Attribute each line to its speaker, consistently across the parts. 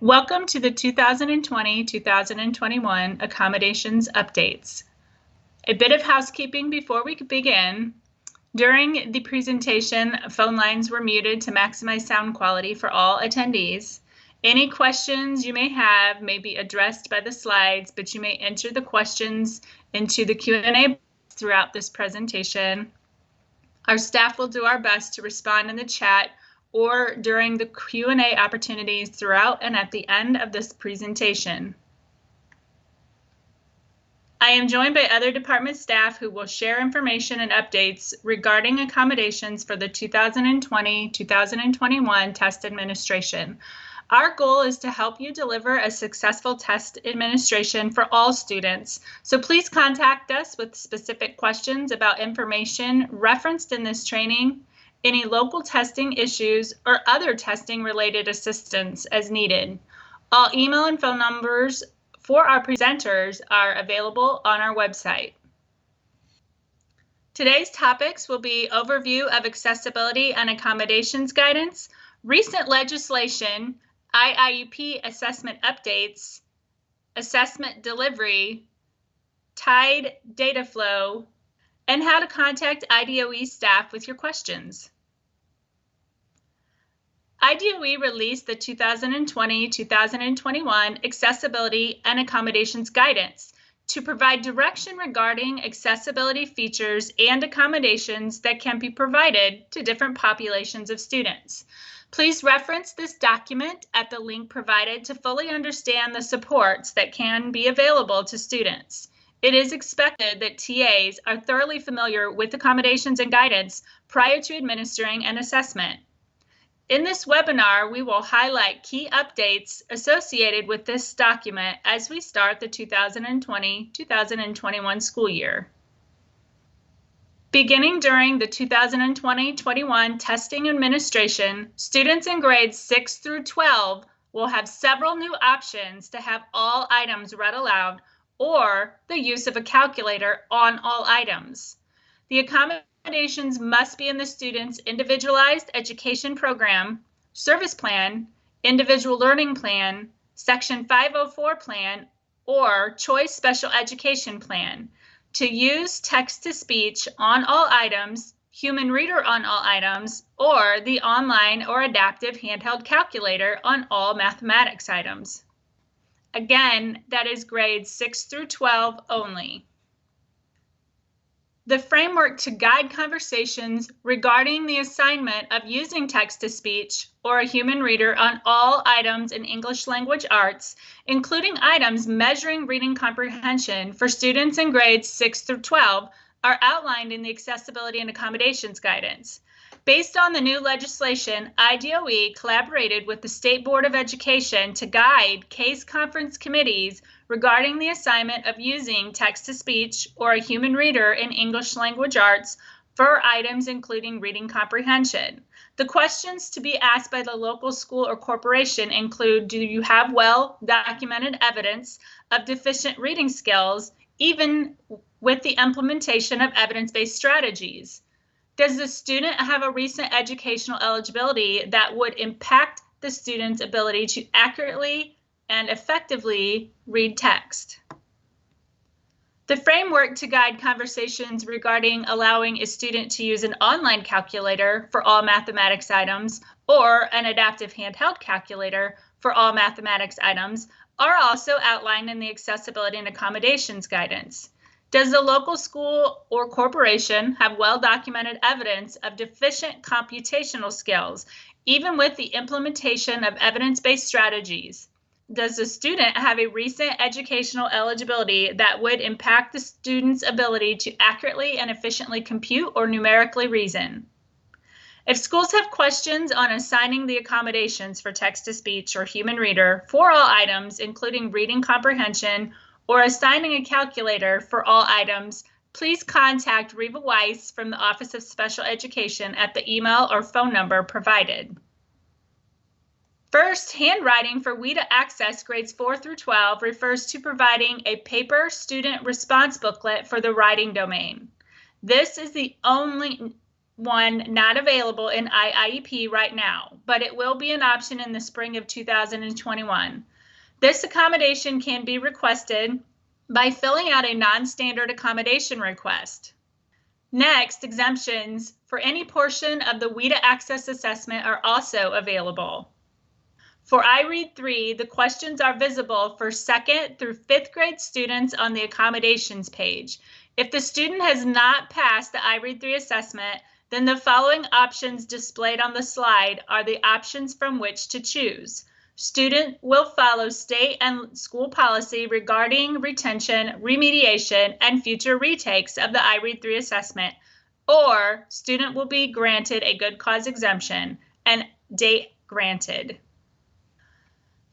Speaker 1: Welcome to the 2020-2021 Accommodations Updates. A bit of housekeeping before we begin. During the presentation, phone lines were muted to maximize sound quality for all attendees. Any questions you may have may be addressed by the slides, but you may enter the questions into the Q&A throughout this presentation. Our staff will do our best to respond in the chat or during the Q&A opportunities throughout and at the end of this presentation. I am joined by other department staff who will share information and updates regarding accommodations for the 2020-2021 test administration. Our goal is to help you deliver a successful test administration for all students. So please contact us with specific questions about information referenced in this training, any local testing issues, or other testing related assistance as needed. All email and phone numbers for our presenters are available on our website. Today's topics will be overview of accessibility and accommodations guidance, recent legislation, IIUP assessment updates, assessment delivery, TIDE data flow, and how to contact IDOE staff with your questions. IDOE released the 2020-2021 Accessibility and Accommodations Guidance to provide direction regarding accessibility features and accommodations that can be provided to different populations of students. Please reference this document at the link provided to fully understand the supports that can be available to students. It is expected that TAs are thoroughly familiar with accommodations and guidance prior to administering an assessment. In this webinar, we will highlight key updates associated with this document as we start the 2020-2021 school year. Beginning during the 2020-21 testing administration, students in grades 6 through 12 will have several new options to have all items read aloud or the use of a calculator on all items. The accommodations must be in the student's individualized education program, service plan, individual learning plan, Section 504 plan, or choice special education plan. To use text-to-speech on all items, human reader on all items, or the online or adaptive handheld calculator on all mathematics items. Again, that is grades 6 through 12 only. The framework to guide conversations regarding the assignment of using text-to-speech or a human reader on all items in English language arts, including items measuring reading comprehension for students in grades 6 through 12, are outlined in the Accessibility and Accommodations Guidance. Based on the new legislation, IDOE collaborated with the State Board of Education to guide case conference committees regarding the assignment of using text-to-speech or a human reader in English language arts for items including reading comprehension. The questions to be asked by the local school or corporation include, do you have well-documented evidence of deficient reading skills, even with the implementation of evidence-based strategies? Does the student have a recent educational eligibility that would impact the student's ability to accurately and effectively read text? The framework to guide conversations regarding allowing a student to use an online calculator for all mathematics items or an adaptive handheld calculator for all mathematics items are also outlined in the Accessibility and Accommodations Guidance. Does the local school or corporation have well-documented evidence of deficient computational skills, even with the implementation of evidence-based strategies? Does the student have a recent educational eligibility that would impact the student's ability to accurately and efficiently compute or numerically reason? If schools have questions on assigning the accommodations for text-to-speech or human reader for all items, including reading comprehension, or assigning a calculator for all items, please contact Reva Weiss from the Office of Special Education at the email or phone number provided. First, handwriting for WIDA Access grades 4 through 12 refers to providing a paper student response booklet for the writing domain. This is the only one not available in IIEP right now, but it will be an option in the spring of 2021. This accommodation can be requested by filling out a non-standard accommodation request. Next, exemptions for any portion of the WIDA Access Assessment are also available. For iRead 3, the questions are visible for 2nd through 5th grade students on the accommodations page. If the student has not passed the iRead 3 assessment, then the following options displayed on the slide are the options from which to choose. Student will follow state and school policy regarding retention, remediation, and future retakes of the iRead 3 assessment, or student will be granted a good cause exemption and date granted.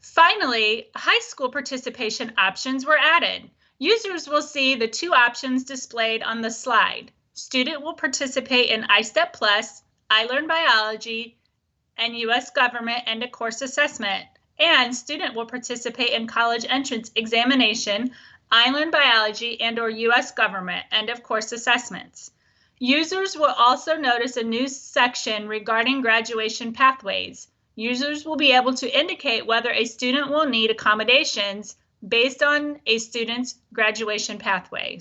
Speaker 1: Finally, high school participation options were added. Users will see the two options displayed on the slide. Student will participate in iStep Plus, iLearn Biology, and U.S. Government End of Course Assessment, and student will participate in college entrance examination, iLearn Biology, and/or U.S. Government End of Course Assessments. Users will also notice a new section regarding graduation pathways. Users will be able to indicate whether a student will need accommodations based on a student's graduation pathway.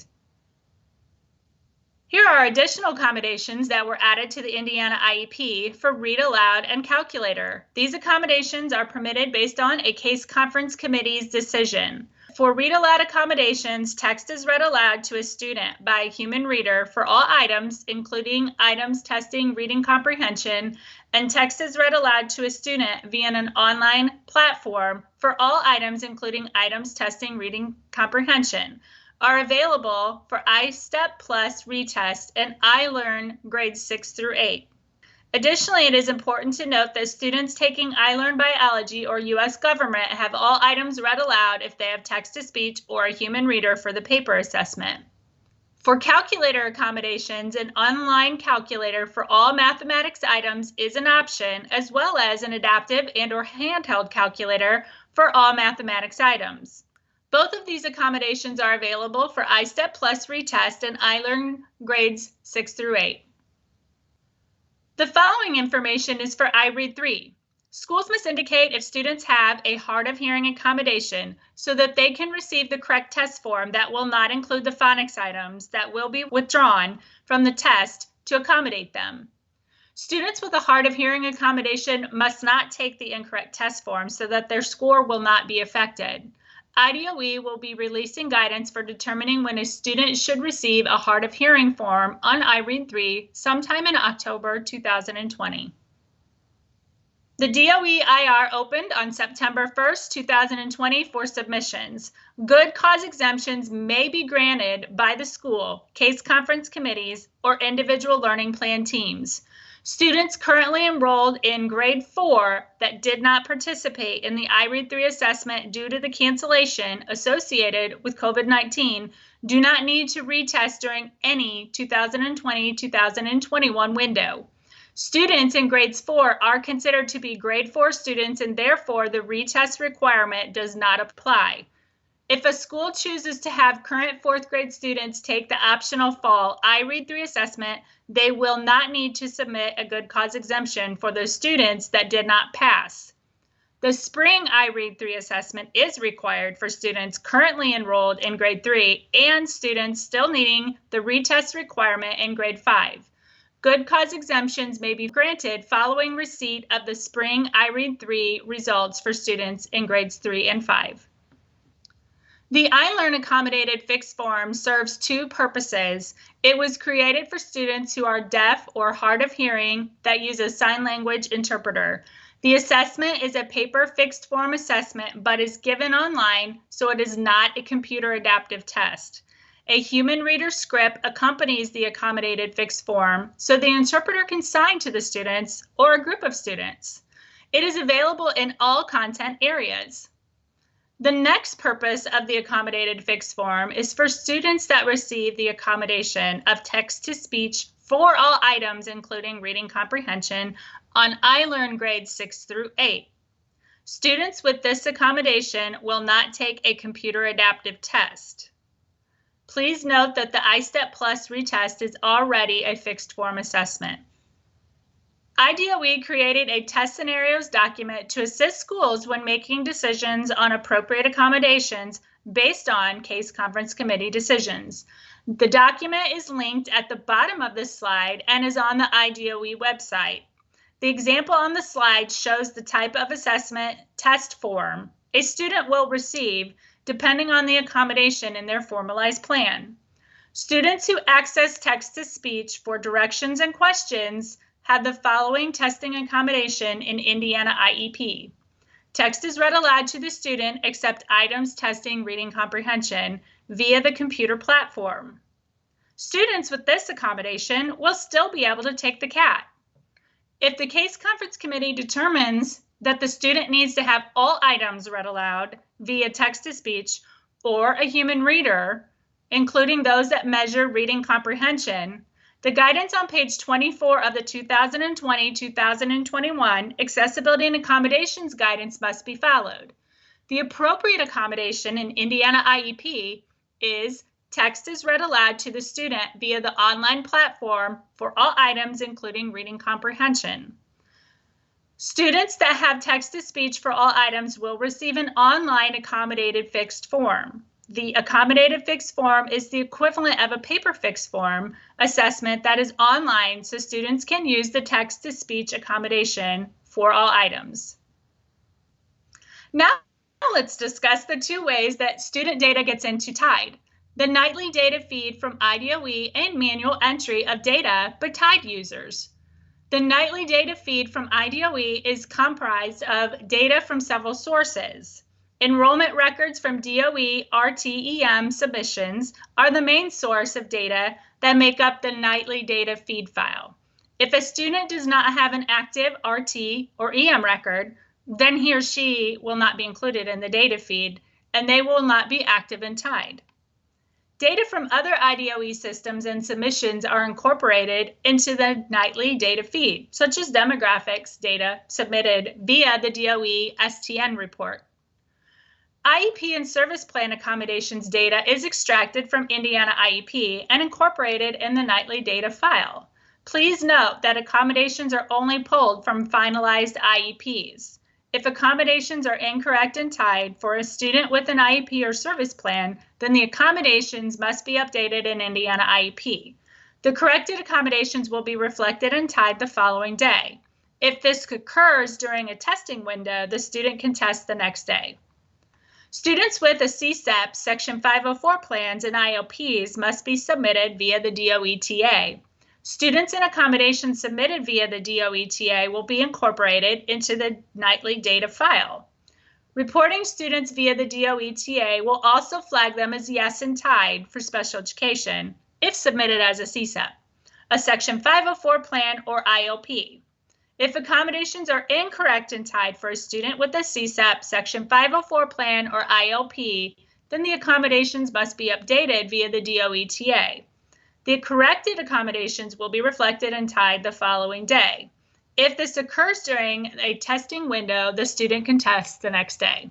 Speaker 1: Here are additional accommodations that were added to the Indiana IEP for Read Aloud and Calculator. These accommodations are permitted based on a case conference committee's decision. For Read Aloud accommodations, text is read aloud to a student by a human reader for all items, including items testing reading comprehension, and text is read aloud to a student via an online platform for all items, including items testing reading comprehension, are available for iStep Plus retest and iLearn grades 6 through 8. Additionally, it is important to note that students taking iLearn Biology or U.S. Government have all items read aloud if they have text-to-speech or a human reader for the paper assessment. For calculator accommodations, an online calculator for all mathematics items is an option, as well as an adaptive and/or handheld calculator for all mathematics items. Both of these accommodations are available for iStep Plus retest and iLearn grades 6 through 8. The following information is for iRead 3. Schools must indicate if students have a hard of hearing accommodation so that they can receive the correct test form that will not include the phonics items that will be withdrawn from the test to accommodate them. Students with a hard of hearing accommodation must not take the incorrect test form so that their score will not be affected. IDOE will be releasing guidance for determining when a student should receive a hard of hearing form on iRead 3 sometime in October 2020. The DOE IR opened on September 1st, 2020 for submissions. Good cause exemptions may be granted by the school, case conference committees, or individual learning plan teams. Students currently enrolled in grade 4 that did not participate in the iRead 3 assessment due to the cancellation associated with COVID-19 do not need to retest during any 2020-2021 window. Students in grades 4 are considered to be grade 4 students, and therefore the retest requirement does not apply. If a school chooses to have current 4th grade students take the optional fall iRead 3 assessment, they will not need to submit a good cause exemption for those students that did not pass. The spring iRead 3 assessment is required for students currently enrolled in grade 3 and students still needing the retest requirement in grade 5. Good cause exemptions may be granted following receipt of the spring iRead 3 results for students in grades 3 and 5. The iLearn accommodated fixed form serves two purposes. It was created for students who are deaf or hard of hearing that use a sign language interpreter. The assessment is a paper fixed form assessment but is given online, so it is not a computer adaptive test. A human reader script accompanies the accommodated fixed form so the interpreter can sign to the students or a group of students. It is available in all content areas. The next purpose of the accommodated fixed form is for students that receive the accommodation of text-to-speech for all items, including reading comprehension, on iLearn grades 6 through 8. Students with this accommodation will not take a computer adaptive test. Please note that the iStep Plus retest is already a fixed form assessment. IDOE created a test scenarios document to assist schools when making decisions on appropriate accommodations based on case conference committee decisions. The document is linked at the bottom of this slide and is on the IDOE website. The example on the slide shows the type of assessment test form a student will receive depending on the accommodation in their formalized plan. Students who access text-to-speech for directions and questions have the following testing accommodation in Indiana IEP. Text is read aloud to the student except items testing reading comprehension via the computer platform. Students with this accommodation will still be able to take the CAT. If the case conference committee determines that the student needs to have all items read aloud via text-to-speech or a human reader, including those that measure reading comprehension, the guidance on page 24 of the 2020-2021 Accessibility and Accommodations Guidance must be followed. The appropriate accommodation in Indiana IEP is text is read aloud to the student via the online platform for all items, including reading comprehension. Students that have text-to-speech for all items will receive an online accommodated fixed form. The accommodated fixed form is the equivalent of a paper fixed form assessment that is online, so students can use the text-to-speech accommodation for all items. Now let's discuss the two ways that student data gets into TIDE. The nightly data feed from IDOE and manual entry of data by TIDE users. The nightly data feed from IDOE is comprised of data from several sources. Enrollment records from DOE RTEM submissions are the main source of data that make up the nightly data feed file. If a student does not have an active RT or EM record, then he or she will not be included in the data feed, and they will not be active in TIDE. Data from other IDOE systems and submissions are incorporated into the nightly data feed, such as demographics data submitted via the DOE STN report. IEP and service plan accommodations data is extracted from Indiana IEP and incorporated in the nightly data file. Please note that accommodations are only pulled from finalized IEPs. If accommodations are incorrect in TIDE for a student with an IEP or service plan, then the accommodations must be updated in Indiana IEP. The corrected accommodations will be reflected in TIDE the following day. If this occurs during a testing window, the student can test the next day. Students with a CSEP Section 504 plans and IOPs must be submitted via the DOE-TA. Students and accommodations submitted via the DOE-TA will be incorporated into the nightly data file. Reporting students via the DOE-TA will also flag them as yes in TIDE for special education if submitted as a CSEP, a Section 504 plan, or IOP. If accommodations are incorrect in TIDE for a student with a CSEP, Section 504 plan, or IOP, then the accommodations must be updated via the DOE-TA. The corrected accommodations will be reflected in TIDE the following day. If this occurs during a testing window, the student can test the next day.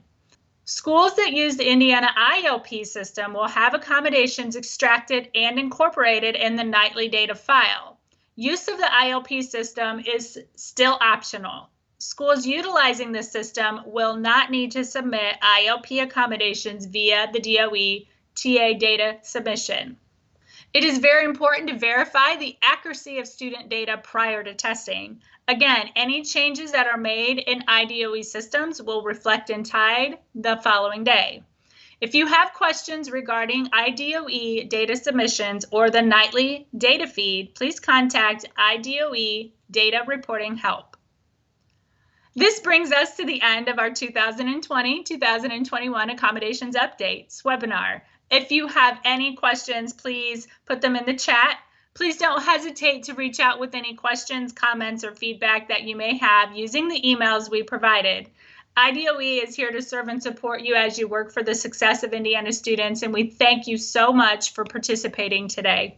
Speaker 1: Schools that use the Indiana IOP system will have accommodations extracted and incorporated in the nightly data file. Use of the IOP system is still optional. Schools utilizing this system will not need to submit IOP accommodations via the DOE-TA data submission. It is very important to verify the accuracy of student data prior to testing. Again, any changes that are made in IDOE systems will reflect in TIDE the following day. If you have questions regarding IDOE data submissions or the nightly data feed, please contact IDOE Data Reporting Help. This brings us to the end of our 2020-2021 Accommodations Updates webinar. If you have any questions, please put them in the chat. Please don't hesitate to reach out with any questions, comments, or feedback that you may have using the emails we provided. IDOE is here to serve and support you as you work for the success of Indiana students, and we thank you so much for participating today.